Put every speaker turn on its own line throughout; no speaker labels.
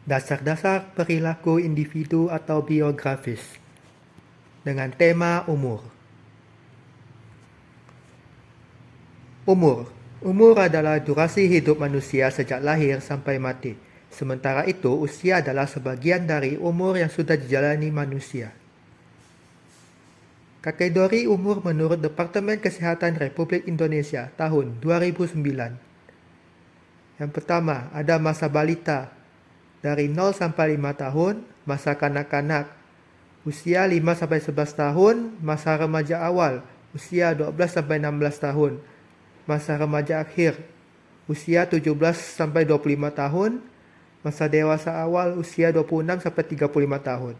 Dasar-dasar perilaku individu atau biografis dengan tema umur. Umur adalah durasi hidup manusia sejak lahir sampai mati. Sementara itu, usia adalah sebagian dari umur yang sudah dijalani manusia. Kategori umur menurut Departemen Kesehatan Republik Indonesia tahun 2009. Yang pertama, ada masa balita dari 0 sampai 5 tahun, masa kanak-kanak usia 5 sampai 11 tahun, masa remaja awal usia 12 sampai 16 tahun, masa remaja akhir usia 17 sampai 25 tahun, masa dewasa awal usia 26 sampai 35 tahun,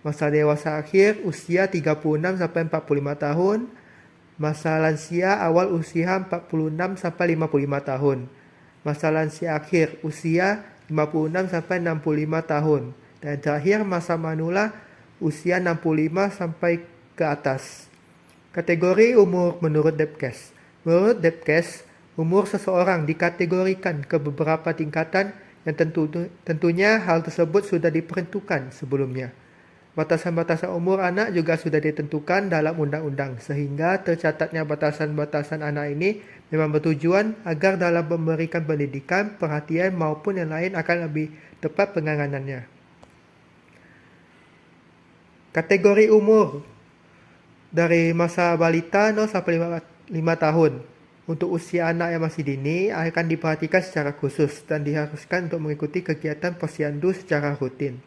masa dewasa akhir usia 36 sampai 45 tahun, masa lansia awal usia 46 sampai 55 tahun, masa lansia akhir usia 56 sampai 65 tahun, dan terakhir masa manula usia 65 sampai ke atas. Kategori umur menurut Depkes. Menurut Depkes, umur seseorang dikategorikan ke beberapa tingkatan yang tentunya hal tersebut sudah diperhitungkan sebelumnya. Batasan-batasan umur anak juga sudah ditentukan dalam undang-undang, sehingga tercatatnya batasan-batasan anak ini memang bertujuan agar dalam memberikan pendidikan, perhatian maupun yang lain akan lebih tepat penanganannya. Kategori umur dari masa balita 0 sampai 5 tahun. Untuk usia anak yang masih dini akan diperhatikan secara khusus dan diharuskan untuk mengikuti kegiatan posyandu secara rutin.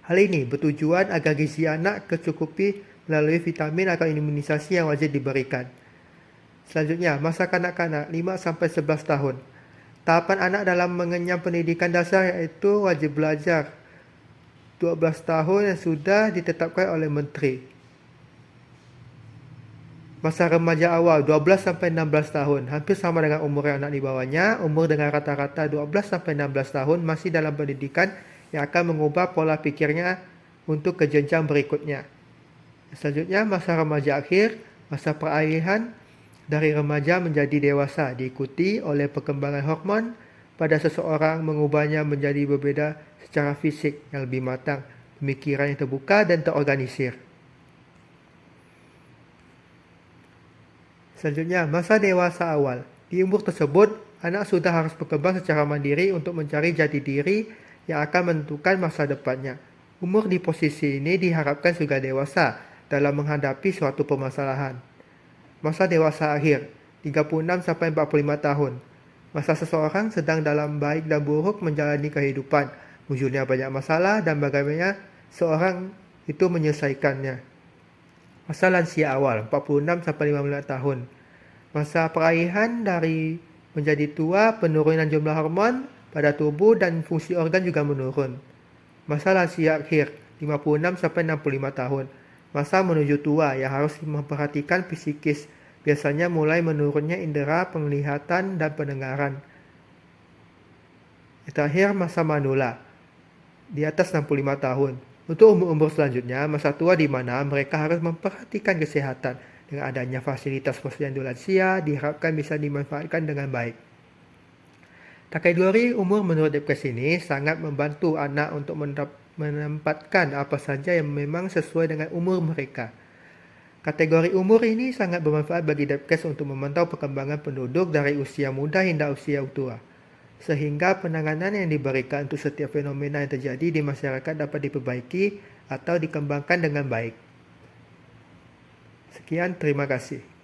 Hal ini bertujuan agar gizi anak tercukupi melalui vitamin atau imunisasi yang wajib diberikan. Selanjutnya, masa kanak-kanak 5 sampai 11 tahun. Tahapan anak dalam mengenyam pendidikan dasar yaitu wajib belajar 12 tahun yang sudah ditetapkan oleh menteri. Masa remaja awal 12 sampai 16 tahun, hampir sama dengan umur anak di bawahnya. Umur dengan rata-rata 12 sampai 16 tahun masih dalam pendidikan yang akan mengubah pola pikirnya untuk ke jenjang berikutnya. Selanjutnya, masa remaja akhir, masa peralihan dari remaja menjadi dewasa, diikuti oleh perkembangan hormon pada seseorang mengubahnya menjadi berbeda secara fisik yang lebih matang, pemikiran yang terbuka dan terorganisir. Selanjutnya, masa dewasa awal. Di umur tersebut, anak sudah harus berkembang secara mandiri untuk mencari jati diri yang akan menentukan masa depannya. Umur di posisi ini diharapkan sudah dewasa dalam menghadapi suatu permasalahan. Masa dewasa akhir, 36 sampai 45 tahun. Masa seseorang sedang dalam baik dan buruk menjalani kehidupan, munculnya banyak masalah dan bagaimana seorang itu menyelesaikannya. Masa lansia awal, 46 sampai 55 tahun. Masa peralihan dari menjadi tua, penurunan jumlah hormon pada tubuh dan fungsi organ juga menurun. Masa lansia akhir, 56 sampai 65 tahun. Masa menuju tua yang harus memperhatikan psikis, biasanya mulai menurunnya indera penglihatan dan pendengaran. Terakhir, masa manula, di atas 65 tahun. Untuk umur-umur selanjutnya, masa tua di mana mereka harus memperhatikan kesehatan. Dengan adanya fasilitas posyandu lansia, diharapkan bisa dimanfaatkan dengan baik. Kategori umur menurut Depkes ini sangat membantu anak untuk menempatkan apa saja yang memang sesuai dengan umur mereka. Kategori umur ini sangat bermanfaat bagi Depkes untuk memantau perkembangan penduduk dari usia muda hingga usia tua, sehingga penanganan yang diberikan untuk setiap fenomena yang terjadi di masyarakat dapat diperbaiki atau dikembangkan dengan baik. Sekian, terima kasih.